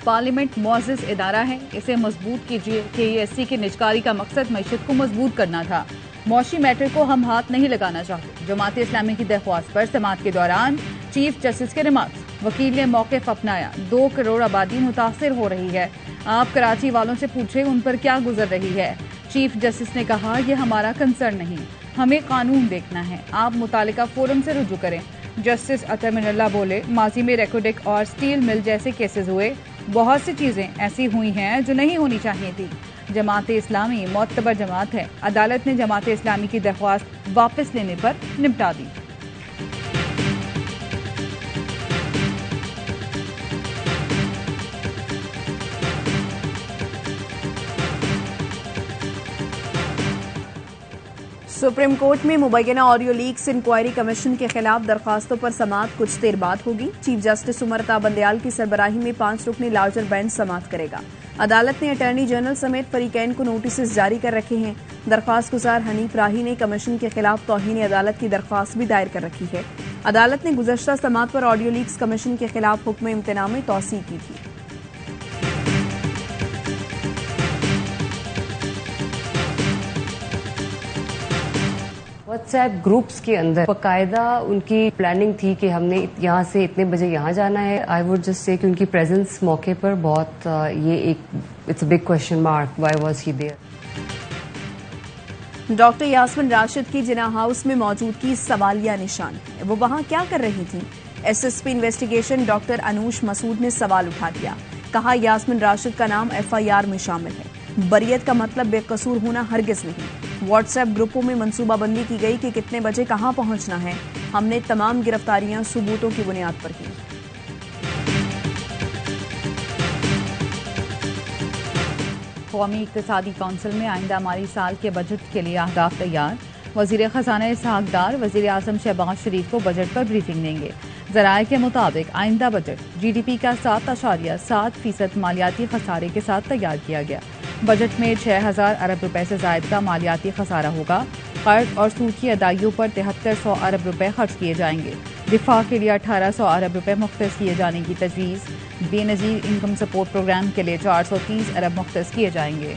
Parliament मुअज़्ज़ज़ इदारा है, इसे मजबूत कीजिए। KESC की निजकारी का मकसद मईशत को मजबूत करना था, मौशी मैटर को हम हाथ नहीं लगाना चाहते। जमात इस्लामी की दरख्वास्त पर समाअत के दौरान चीफ जस्टिस के रिमार्क्स। वकील ने मौक़िफ़ अपनाया, 2 करोड़ आबादी मुतासिर हो रही है, आप कराची वालों से पूछे उन पर क्या गुजर रही है। चीफ जस्टिस ने कहा, यह हमारा कंसर्न नहीं, हमें कानून देखना है, आप मुतालिका फोरम से रुजू करें। जस्टिस अतर मिनल्ला बोले, माजी में रेकोडेक और स्टील मिल जैसे केसेस हुए, बहुत सी चीजें ऐसी हुई हैं जो नहीं होनी चाहिए थी। जमात इस्लामी मोतबर जमात है, अदालत ने जमात इस्लामी की दरख्वास्त वापस लेने पर निपटा दी। सुप्रीम कोर्ट में मुबैना ऑडियो लीक्स इंक्वायरी कमीशन के खिलाफ दरखास्तों पर समाअत कुछ देर बाद होगी। चीफ जस्टिस उमर बंदयाल की सरबराही में 5 रुकनी लार्जर बेंच समाअत करेगा। अदालत ने अटॉर्नी जनरल समेत फरीकैन को नोटिस जारी कर रखे हैं। दरख्वास्त गुजार हनीफ राही ने कमीशन के खिलाफ तौहीन अदालत की दरख्वास्त भी दायर कर रखी है। अदालत ने गुज़श्ता समाअत पर ऑडियो लीक्स कमीशन के खिलाफ हुक्म इम्तना में तौसीह की थी। व्हाट्सएप ग्रुप्स के अंदर बाकायदा उनकी प्लानिंग थी कि हमने यहाँ से इतने बजे यहाँ जाना है। आई वुड जस्ट से कि उनकी प्रेजेंस मौके पर बहुत ये एक it's a big question mark, why was he there. Doctor Yasmin Rashid की जिना हाउस में मौजूदगी सवालिया निशान है, वो वहां क्या कर रही थी? SSP investigation doctor Anoosh Masood ने सवाल उठा दिया, कहा यास्मिन राशिद का नाम FIR में शामिल है, बरियत का मतलब बेकसूर होना हरगिज नहीं। व्हाट्सएप ग्रुपों में मनसूबाबंदी की गई कि कितने बजे कहां पहुंचना है। हमने तमाम गिरफ्तारियां सबूतों की बुनियाद पर की। कौमी इक़्तिसादी कौंसिल में आइंदा माली साल के बजट के लिए अहदाफ तैयार। वज़ीर ख़ज़ाना इसहाक़ डार वज़ीर आज़म शहबाज शरीफ को बजट पर ब्रीफिंग देंगे। ज़राए के मुताबिक आइंदा बजट GDP का 7.7% मालियाती खसारे के साथ तैयार किया गया। बजट में 6,000 अरब रुपए से ज़ायद का मालियाती खसारा होगा। कर्ज और सूद की अदाइयों पर 7300 अरब रुपए खर्च किए जाएंगे। दिफा के लिए 1800 अरब रुपए मुख्तस किए जाने की तजवीज़। बेनज़ीर इनकम सपोर्ट प्रोग्राम के लिए 430 अरब मुख्तस किए जाएंगे।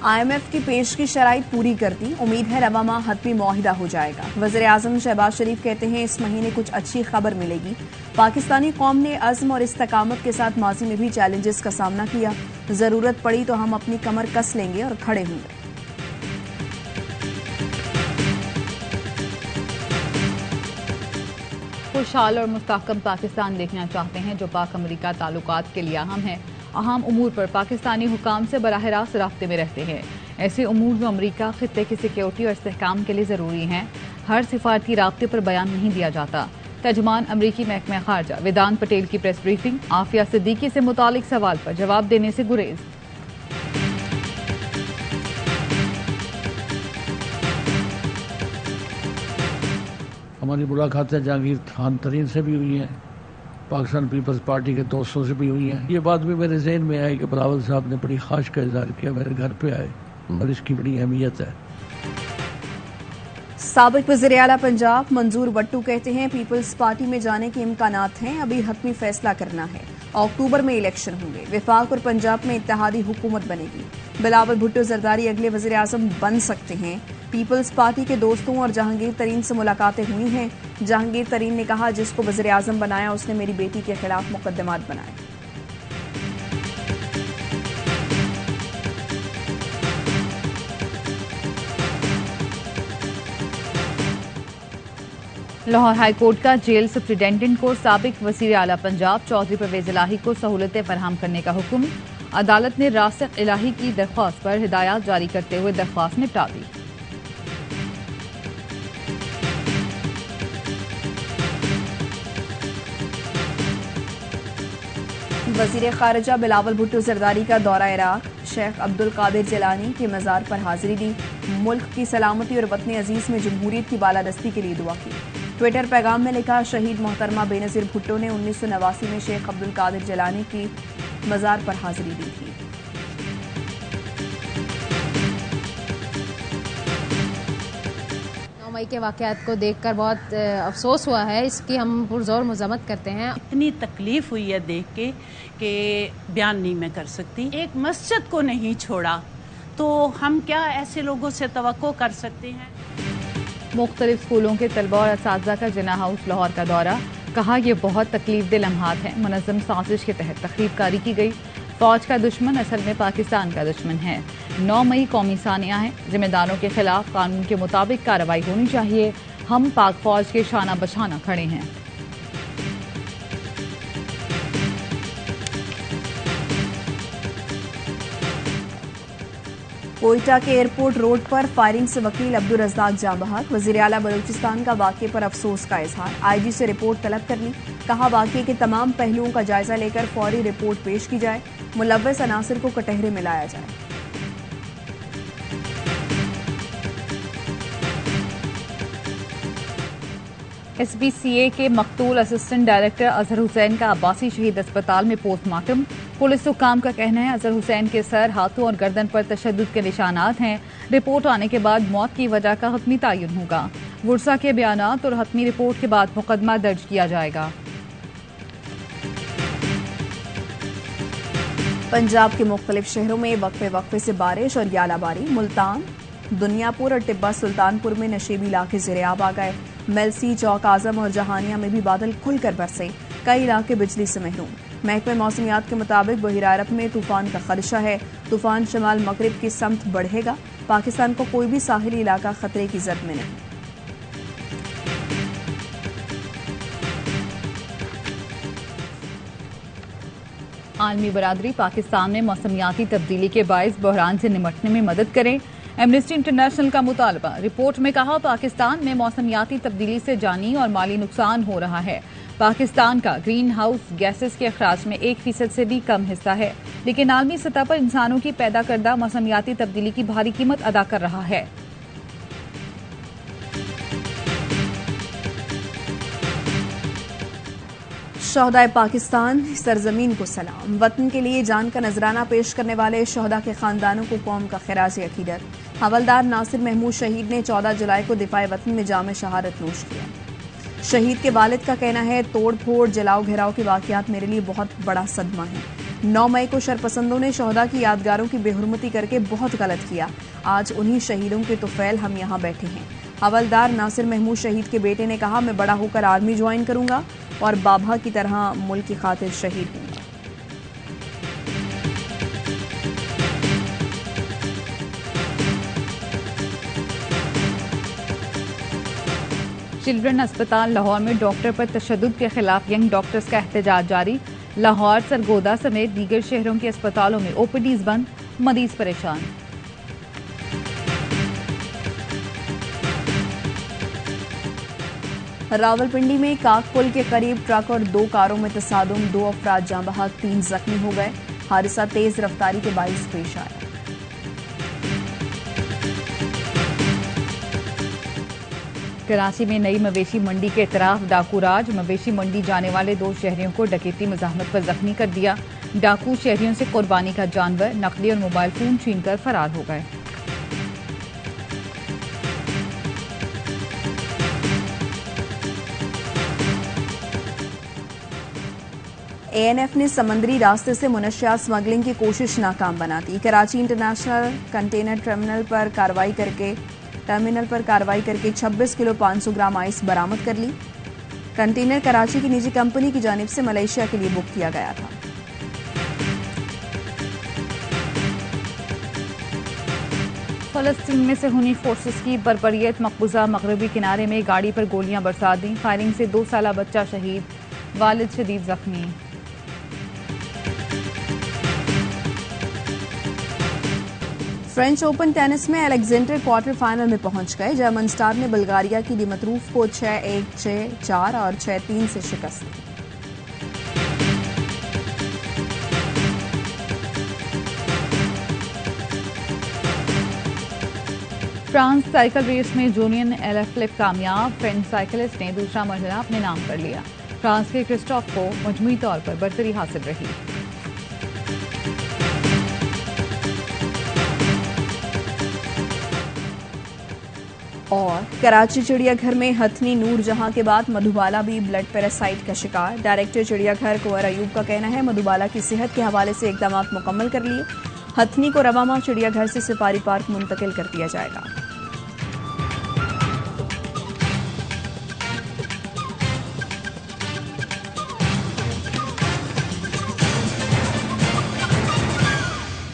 IMF की पेश की शराइत पूरी कर दी, उम्मीद है रवा माह हतमी मुआहिदा हो जाएगा। वज़ीर आज़म शहबाज शरीफ कहते हैं इस महीने कुछ अच्छी खबर मिलेगी। पाकिस्तानी कौम ने अज़्म और इस्तकामत के साथ माजी में भी चैलेंजेस का सामना किया, जरूरत पड़ी तो हम अपनी कमर कस लेंगे और खड़े होंगे। खुशहाल और मुस्तहकम पाकिस्तान देखना चाहते हैं जो पाक अमरीका ताल्लुकात के लिए अहम है। अहम उमूर पर पाकिस्तानी हुकाम से बराह रास्त राब्ते में रहते हैं। ऐसे उमूर जो अमरीका खित्ते की सिक्योरिटी और इस्तेहकाम के लिए ज़रूरी हैं, हर सिफारती राब्ते पर बयान नहीं दिया जाता। तर्जुमान अमरीकी महकमा खारजा वेदांत पटेल की प्रेस ब्रीफिंग। आफिया सिद्दीकी से मुतालिक सवाल पर जवाब देने से गुरेज। हमारी मुलाकातें जहांगीर खान तरीन से भी हुई हैं, पाकिस्तान पीपल्स पार्टी के दोस्तों से भी हुई हैं। ये बात भी मेरे जहन में आई कि बिलावल साहब ने बड़ी ख्वाहिश का इजहार किया, मेरे घर पे आए और इसकी बड़ी अहमियत है। साबिक वज़ीर आला पंजाब मंजूर वट्टू कहते हैं पीपल्स पार्टी में जाने के इम्कानात हैं, अभी हतमी फैसला करना है। अक्टूबर में इलेक्शन होंगे, विफाक और पंजाब में इत्तेहादी हुकूमत बनेगी। बिलावल भुट्टो जरदारी अगले वज़ीर आज़म बन सकते हैं। पीपल्स पार्टी के दोस्तों और जहांगीर तरीन से मुलाकातें हुई हैं। जहांगीर तरीन ने कहा जिसको वज़ीर आज़म बनाया उसने मेरी बेटी के खिलाफ मुकदमात बनाए। लाहौर हाई कोर्ट का जेल सुप्रिटेंडेंट को साबिक वज़ीर आला पंजाब चौधरी परवेज इलाही को सहूलतें फराहम करने का हुक्म। अदालत ने रासिक इलाही की दरख्वास्त पर हिदायत जारी करते हुए दरख्वास्त निपटा दी। वज़ीर खारजा बिलावल भुट्टो जरदारी का दौरा इराक। शेख अब्दुल कादिर जिलानी के मज़ार पर हाजिरी दी। मुल्क की सलामती और वतन अजीज में जमहूरियत की बालादस्ती के लिए दुआ की। ट्विटर पैगाम में लिखा शहीद मोहतरमा बेनज़ीर भुट्टो ने 1989 में शेख अब्दुल कादिर जिलानी की मज़ार पर हाजिरी दी थी। मई के वाक़यात को देखकर बहुत अफसोस हुआ है, इसकी हम पुरज़ोर मज़म्मत करते हैं। इतनी तकलीफ हुई है देख के कि बयान नहीं मैं कर सकती। एक मस्जिद को नहीं छोड़ा तो हम क्या ऐसे लोगों से तवक्को कर सकते हैं। मुख्तलिफ स्कूलों के तलबा और असातिज़ा का जिन्ना हाउस लाहौर का दौरा, कहा यह बहुत तकलीफदे लम्हात हैं। मुनज़्ज़म साजिश के तहत तकरीबकारी की गई। फौज का दुश्मन असल में पाकिस्तान का दुश्मन है। 9 मई कौमी सानिया है। जिम्मेदारों के खिलाफ कानून के मुताबिक कार्रवाई होनी चाहिए। हम पाक फौज के शाना बशाना खड़े हैं। कोयटा के एयरपोर्ट रोड पर फायरिंग से वकील अब्दुल रज़्ज़ाक जाँ बहक। वज़ीर आला बलूचिस्तान का वाक़े पर अफसोस का इजहार। IG से रिपोर्ट तलब कर ली। कहा वाक़े के तमाम पहलुओं का जायजा लेकर फौरी रिपोर्ट पेश की जाए। मुलव्वस अनासिर को कटहरे में लाया जाए। SBCA के मकतूल असिस्टेंट डायरेक्टर अजहर हुसैन का अब्बासी शहीद अस्पताल में पोस्टमार्टम। पुलिस हुक्काम का कहना है अजहर हुसैन के सर, हाथों और गर्दन पर तशद्दुद के निशानात हैं। रिपोर्ट आने के बाद मौत की वजह का हतमी तयन होगा। वुरसा के बयानात और हतमी रिपोर्ट के बाद मुकदमा दर्ज किया जाएगा। पंजाब के मुख्तलिफ शहरों में वक्फे से बारिश और यालाबारी। मुल्तान, दुनियापुर और टिब्बा सुल्तानपुर में नशेबी इलाके ज़ेरे-आब आ गए। मेलसी, चौक आजम और जहानिया में भी बादल खुलकर बरसे। कई इलाके बिजली से महरूम। महकमे मौसमियात के मुताबिक बहिरा अरब में तूफान का खदशा है। तूफान शमाल मगरिब की समत बढ़ेगा। पाकिस्तान को कोई भी साहिली इलाका खतरे की जद में नहीं। आलमी बरादरी पाकिस्तान में मौसमियाती तब्दीली के बायस बहरान से निपटने में मदद करें। एमनेस्टी इंटरनेशनल का मुतालबा। रिपोर्ट में कहा पाकिस्तान में मौसमियाती तब्दीली से जानी और माली नुकसान हो रहा है। पाकिस्तान का ग्रीन हाउस गैसेस के अखराज में 1% से भी कम हिस्सा है, लेकिन आलमी सतह पर इंसानों की पैदा करदा मौसमियाती तब्दीली की भारी कीमत अदा कर रहा है। शहदाए पाकिस्तान सरजमीन को सलाम। वतन के लिए जान का नजराना पेश करने वाले शहदा के खानदानों को कौम का खिराज अकीदत। हवलदार नासिर महमूद शहीद ने 14 जुलाई को दिफाए वतन में जाम शहादत नोश किया। शहीद के वालिद का कहना है तोड़ फोड़ जलाओ घेराव के वाकयात मेरे लिए बहुत बड़ा सदमा है। 9 मई को शरपसंदों ने शहदा की यादगारों की बेहुरमती करके बहुत गलत किया। आज उन्हीं शहीदों के तुफैल हम यहाँ बैठे हैं। हवलदार नासिर महमूद शहीद के बेटे ने कहा मैं बड़ा होकर आर्मी ज्वाइन करूंगा और बाबा की तरह मुल्क की खातिर शहीद हूंगा। चिल्ड्रन अस्पताल लाहौर में डॉक्टर पर तशद्दुद के खिलाफ यंग डॉक्टर्स का एहतजाज जारी। लाहौर, सरगोदा समेत दीगर शहरों के अस्पतालों में ओपीडीज बंद, मरीज परेशान। रावलपिंडी में काक पुल के करीब ट्रक और 2 कारों में तसादुम, 2 अफराद जाँ बहक, 3 जख्मी हो गए। हादसा तेज रफ्तारी के बाइस पेश आया। कराची में नई मवेशी मंडी के इतराफ डाकू राज। मवेशी मंडी जाने वाले 2 शहरियों को डकैती मुज़ाहमत पर जख्मी कर दिया। डाकू शहरियों से कुर्बानी का जानवर, नकदी और मोबाइल फोन छीनकर फरार हो गए। ANF ने समंदरी रास्ते से मुनशियात स्मगलिंग की कोशिश नाकाम बना दी। कराची इंटरनेशनल कंटेनर टर्मिनल पर कार्रवाई करके 26 किलो 500 ग्राम आइस बरामद कर ली। कंटेनर कराची की निजी कंपनी की जानिब से मलेशिया के लिए बुक किया गया था। फलस्तीन में सेहूनी फोर्सेस की बरबरियत। मकबूजा मगरबी किनारे में गाड़ी पर गोलियां बरसा दी। फायरिंग से 2 साला बच्चा शहीद, वालिद शदीद जख्मी। फ्रेंच ओपन टेनिस में अलेक्जेंडर क्वार्टर फाइनल में पहुंच गए। जर्मन स्टार ने बुल्गारिया की दिमित्रोव को 6-1, 6-4 और 6-3 से शिकस्त दी। फ्रांस साइकिल रेस में जूनियन एलेफ्लिप कामयाब। फ्रेंच साइकिलिस्ट ने दूसरा मरहला अपने नाम कर लिया। फ्रांस के क्रिस्टोफ को मजमूई तौर पर बरतरी हासिल रही। और कराची चिड़ियाघर में हथनी नूरजहां के बाद मधुबाला भी ब्लड पैरासाइट का शिकार। डायरेक्टर चिड़ियाघर कुंवर अयूब का कहना है मधुबाला की सेहत के हवाले से इकदाम मुकम्मल कर लिए। हथनी को रवामा चिड़ियाघर से सफारी पार्क मुंतकिल कर दिया जाएगा।